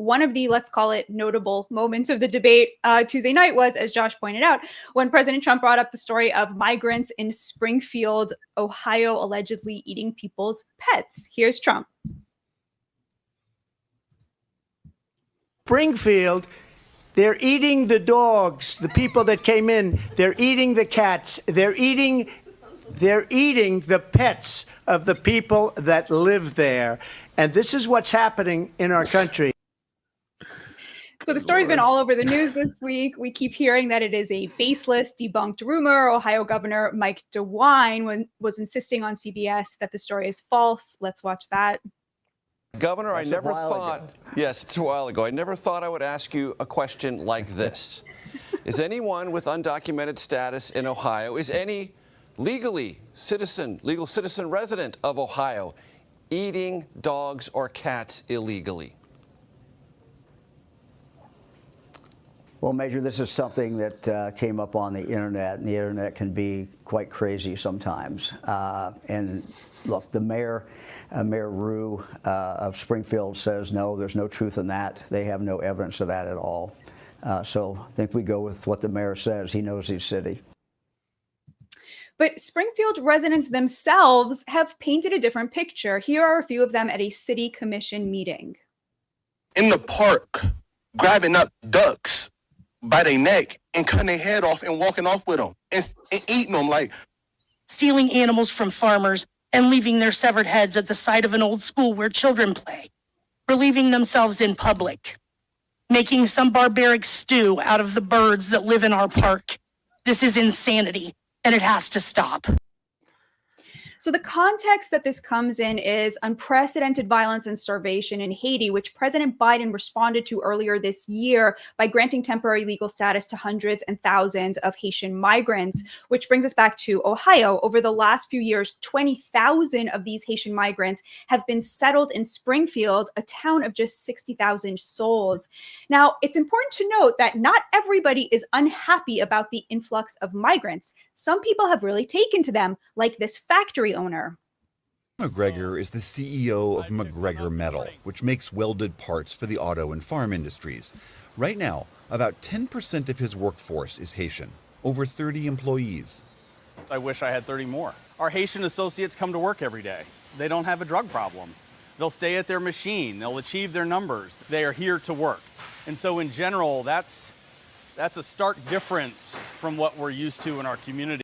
one of the, let's call it, notable moments of the debate Tuesday night was, as Josh pointed out, when President Trump brought up the story of migrants in Springfield, Ohio, allegedly eating people's pets. Here's Trump. Springfield, they're eating the dogs, the people that came in. They're eating the cats. They're eating the pets of the people that live there. And this is what's happening in our country. So the story's been all over the news this week. We keep hearing that it is a baseless, debunked rumor. Ohio Governor Mike DeWine was insisting on CBS that the story is false. Let's watch that. Governor, I never thought, yes, it's a while ago. I never thought I would ask you a question like this. Is anyone with undocumented status in Ohio, is any legal citizen resident of Ohio eating dogs or cats illegally? Well, Major, this is something that came up on the internet, and the internet can be quite crazy sometimes. And look, the mayor Rue of Springfield says, no, there's no truth in that. They have no evidence of that at all. So I think we go with what the mayor says. He knows his city. But Springfield residents themselves have painted a different picture. Here are a few of them at a city commission meeting. In the park, grabbing up ducks by their neck and cutting their head off and walking off with them and eating them, like stealing animals from farmers and leaving their severed heads at the side of an old school where children play, relieving themselves in public, making some barbaric stew out of the birds that live in our park. This is insanity, and it has to stop. So the context that this comes in is unprecedented violence and starvation in Haiti, which President Biden responded to earlier this year by granting temporary legal status to hundreds and thousands of Haitian migrants, which brings us back to Ohio. Over the last few years, 20,000 of these Haitian migrants have been settled in Springfield, a town of just 60,000 souls. Now, it's important to note that not everybody is unhappy about the influx of migrants. Some people have really taken to them, like this factory owner. McGregor is the CEO of McGregor Metal, which makes welded parts for the auto and farm industries. Right now, about 10% of his workforce is Haitian, over 30 employees. I wish I had 30 more. Our Haitian associates come to work every day. They don't have a drug problem. They'll stay at their machine. They'll achieve their numbers. They are here to work. And so in general, that's a stark difference from what we're used to in our community.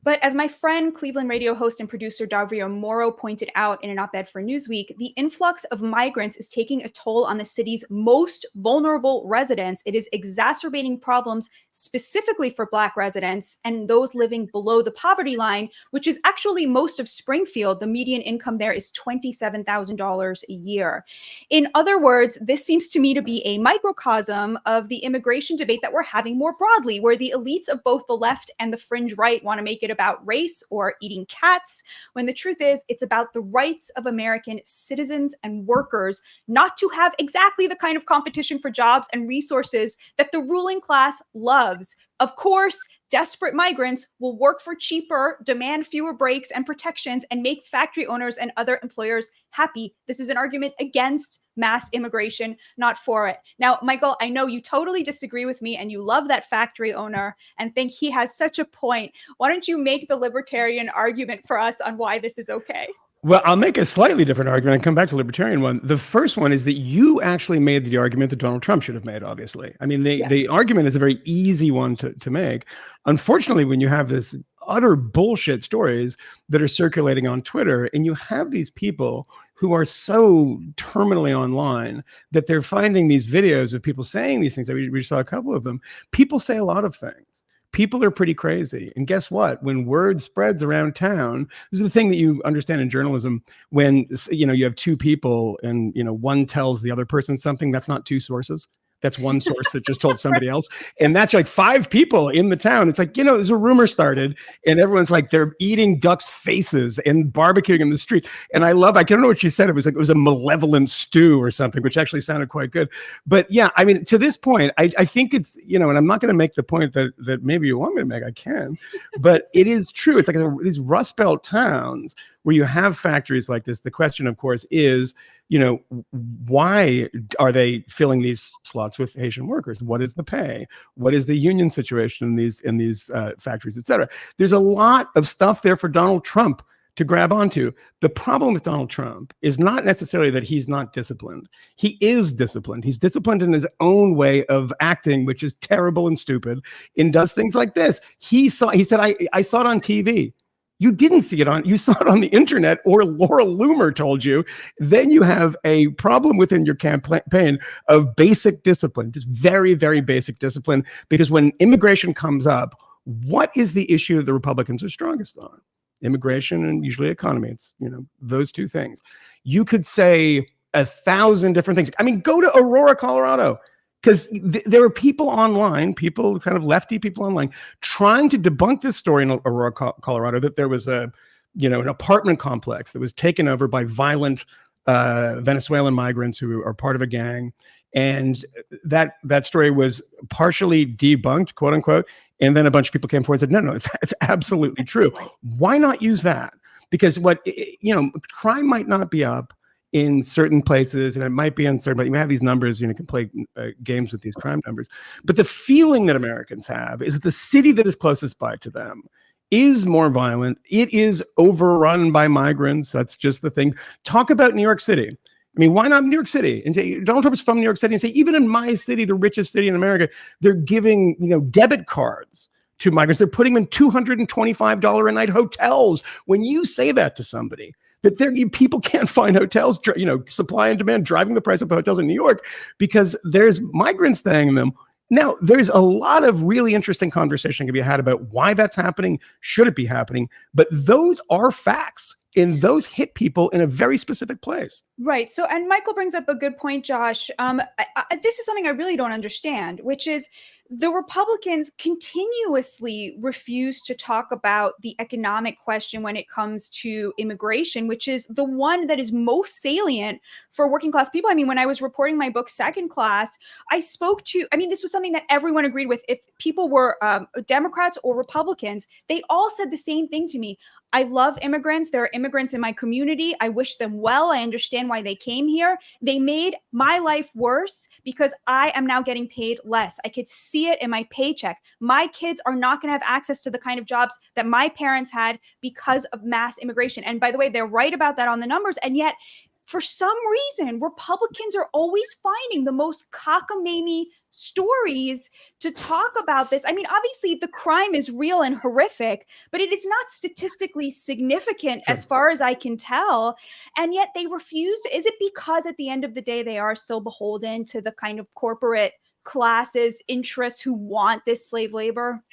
But as my friend, Cleveland radio host and producer Davrio Moro pointed out in an op-ed for Newsweek, the influx of migrants is taking a toll on the city's most vulnerable residents. It is exacerbating problems specifically for Black residents and those living below the poverty line, which is actually most of Springfield. The median income there is $27,000 a year. In other words, this seems to me to be a microcosm of the immigration debate that we're having more broadly, where the elites of both the left and the fringe right want to make it about race or eating cats, when the truth is it's about the rights of American citizens and workers not to have exactly the kind of competition for jobs and resources that the ruling class loves. Of course, desperate migrants will work for cheaper, demand fewer breaks and protections, and make factory owners and other employers happy. This is an argument against mass immigration, not for it. Now, Michael, I know you totally disagree with me and you love that factory owner and think he has such a point. Why don't you make the libertarian argument for us on why this is okay? Well, I'll make a slightly different argument and come back to the libertarian one. The first one is that you actually made the argument that Donald Trump should have made, obviously. I mean, the argument is a very easy one to make. Unfortunately, when you have this utter bullshit stories that are circulating on Twitter, and you have these people who are so terminally online that they're finding these videos of people saying these things. We saw a couple of them. People say a lot of things. People are pretty crazy. And guess what? When word spreads around town, this is the thing that you understand in journalism. When, you have two people and, one tells the other person something, that's not two sources. That's one source that just told somebody else. And that's like five people in the town. It's like, there's a rumor started and everyone's like, they're eating ducks' faces and barbecuing in the street. And I don't know what she said. It was like, it was a malevolent stew or something, which actually sounded quite good. But yeah, I mean, to this point, I think it's, and I'm not going to make the point that maybe you want me to make, I can, but it is true. It's like these Rust Belt towns where you have factories like this, the question, of course, is, why are they filling these slots with Haitian workers? What is the pay? What is the union situation in these factories, et cetera? There's a lot of stuff there for Donald Trump to grab onto. The problem with Donald Trump is not necessarily that he's not disciplined. He is disciplined. He's disciplined in his own way of acting, which is terrible and stupid, and does things like this. He said, I saw it on TV. You didn't see it you saw it on the internet, or Laura Loomer told you. Then you have a problem within your campaign of basic discipline, just very, very basic discipline, because when immigration comes up, what is the issue that the Republicans are strongest on? Immigration and usually economy. It's, those two things. You could say 1,000 different things. I mean, go to Aurora, Colorado, because there were people online, kind of lefty people online, trying to debunk this story in Aurora, Colorado, that there was an apartment complex that was taken over by violent Venezuelan migrants who are part of a gang. And that story was partially debunked, quote unquote. And then a bunch of people came forward and said, no, it's absolutely true. Why not use that? Because crime might not be up in certain places, and it might be uncertain, but you have these numbers, you can play games with these crime numbers. But the feeling that Americans have is that the city that is closest by to them is more violent. It is overrun by migrants. That's just the thing. Talk about New York City. I mean, why not New York City? And say Donald Trump is from New York City, and say even in my city, the richest city in America, they're giving debit cards to migrants. They're putting them in $225 a night hotels. When you say that to somebody, that people can't find hotels, supply and demand driving the price of hotels in New York because there's migrants staying in them. Now, there's a lot of really interesting conversation can be had about why that's happening. Should it be happening? But those are facts. And those hit people in a very specific place. Right. So, and Michael brings up a good point, Josh. This is something I really don't understand, which is the Republicans continuously refuse to talk about the economic question when it comes to immigration, which is the one that is most salient for working class people. I mean, when I was reporting my book, Second Class, this was something that everyone agreed with. If people were Democrats or Republicans, they all said the same thing to me. I love immigrants. There are immigrants in my community. I wish them well. I understand why they came here. They made my life worse because I am now getting paid less. I could see it in my paycheck. My kids are not going to have access to the kind of jobs that my parents had because of mass immigration. And by the way, they're right about that on the numbers. And yet, for some reason, Republicans are always finding the most cockamamie stories to talk about this. I mean, obviously, the crime is real and horrific, but it is not statistically significant as far as I can tell. And yet they refuse. Is it because at the end of the day, they are still beholden to the kind of corporate classes, interests who want this slave labor?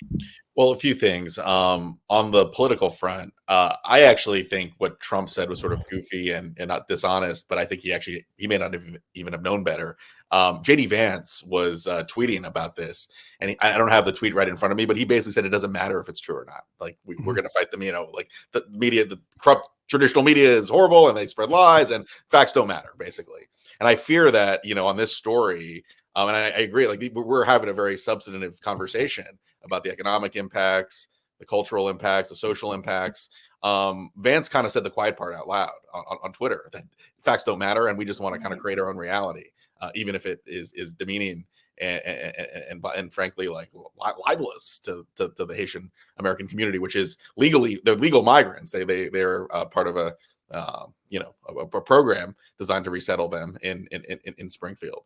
Well, a few things. On the political front, I actually think what Trump said was sort of goofy and not dishonest, but I think he may not even have known better. JD Vance was tweeting about this, and I don't have the tweet right in front of me, but he basically said it doesn't matter if it's true or not. Like we're going to fight them, like the media, the corrupt traditional media is horrible and they spread lies and facts don't matter, basically. And I fear that, on this story, and I agree, like we're having a very substantive conversation about the economic impacts, the cultural impacts, the social impacts. Vance kind of said the quiet part out loud on Twitter, that facts don't matter, and we just want to kind of create our own reality, even if it is demeaning and frankly like libelous to the Haitian American community, which is they're legal migrants. They're part of a program designed to resettle them in Springfield.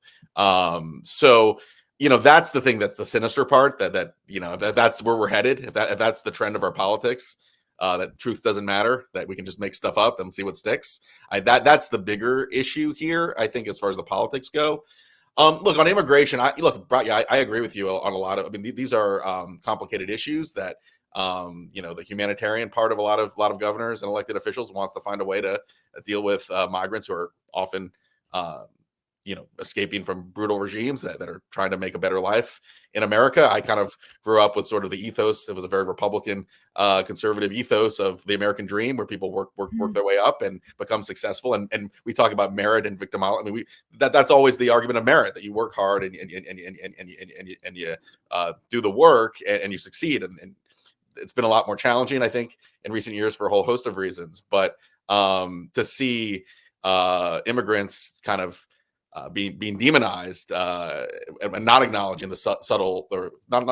So that's the thing, that's the sinister part, that if that's where we're headed, if that's the trend of our politics, that truth doesn't matter, that we can just make stuff up and see what sticks. That's the bigger issue here, I think, as far as the politics go. Look, on immigration, Batya, I agree with you on a lot of. I mean, these are complicated issues that the humanitarian part of a lot of governors and elected officials wants to find a way to deal with migrants who are often escaping from brutal regimes that are trying to make a better life in America. I kind of grew up with sort of the ethos. It was a very Republican, conservative ethos of the American dream, where people work their way up and become successful. And we talk about merit and victimology. I mean, that's always the argument of merit, that you work hard and you do the work and you succeed. And it's been a lot more challenging, I think, in recent years for a whole host of reasons. But to see immigrants kind of being demonized and not acknowledging the subtle, or not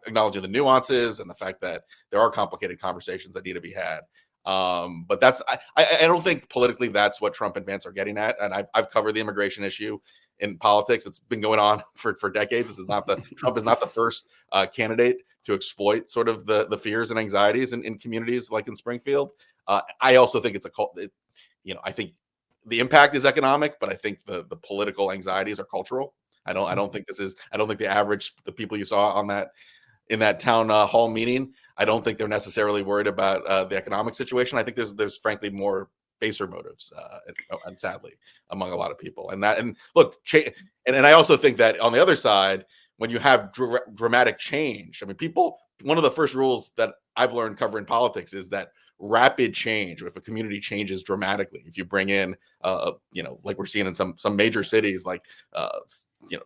acknowledging the nuances and the fact that there are complicated conversations that need to be had. But that's I don't think politically that's what Trump and Vance are getting at. And I've covered the immigration issue in politics. It's been going on for decades. This is not Trump is not the first candidate to exploit sort of the fears and anxieties in communities like in Springfield. I also think it's I think the impact is economic, but I think the political anxieties are cultural. I don't think the people you saw in that town hall meeting, I don't think they're necessarily worried about the economic situation. I think there's frankly more baser motives, and sadly, among a lot of people. And I also think that on the other side, when you have dramatic change, I mean, one of the first rules that I've learned covering politics is that rapid change, if a community changes dramatically, if you bring in like we're seeing in some major cities, like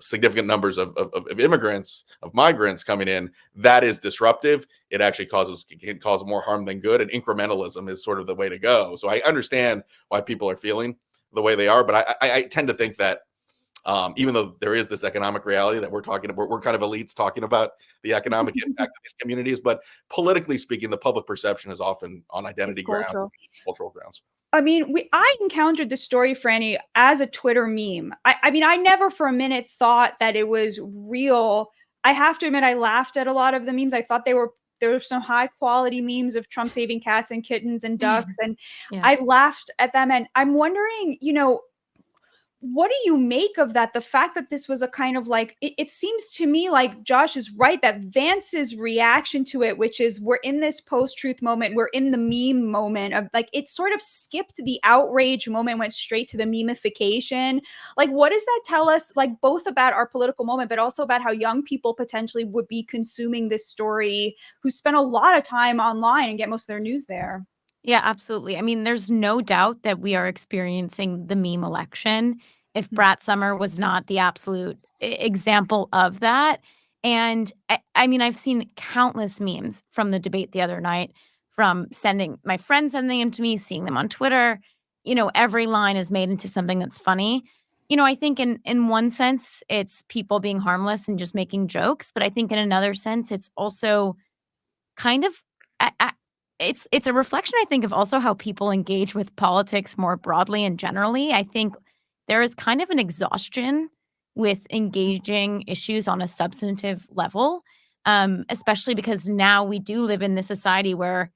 significant numbers of immigrants, of migrants coming in, that is disruptive. It actually can cause more harm than good, and incrementalism is sort of the way to go. So I understand why people are feeling the way they are, but I tend to think that even though there is this economic reality that we're talking about, we're kind of elites talking about the economic impact of these communities, but politically speaking, the public perception is often on identity grounds, cultural grounds. I mean, I encountered this story, Franny, as a Twitter meme. I mean, I never for a minute thought that it was real. I have to admit, I laughed at a lot of the memes. I thought there were some high quality memes of Trump saving cats and kittens and ducks, and I laughed at them. And I'm wondering, what do you make of that? The fact that this was a kind of like, it seems to me like Josh is right, that Vance's reaction to it, which is we're in this post-truth moment, we're in the meme moment of like, it sort of skipped the outrage moment, went straight to the memification. Like, what does that tell us, like both about our political moment, but also about how young people potentially would be consuming this story, who spend a lot of time online and get most of their news there? Yeah, absolutely. I mean, there's no doubt that we are experiencing the meme election. If Brat Summer was not the absolute example of that. And I mean, I've seen countless memes from the debate the other night, from my friends sending them to me, seeing them on Twitter. Every line is made into something that's funny. I think in one sense, it's people being harmless and just making jokes. But I think in another sense, it's also kind of it's a reflection, I think, of also how people engage with politics more broadly and generally. I think there is kind of an exhaustion with engaging issues on a substantive level, especially because now we do live in this society where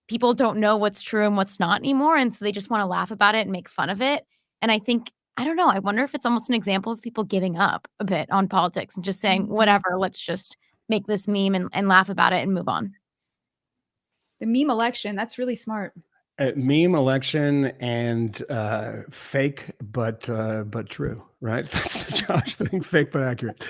people don't know what's true and what's not anymore. And so they just want to laugh about it and make fun of it. And I think, I don't know, I wonder if it's almost an example of people giving up a bit on politics and just saying, whatever, let's just make this meme and laugh about it and move on. The meme election, that's really smart. Meme election and fake but true, right? That's the Josh thing, fake but accurate.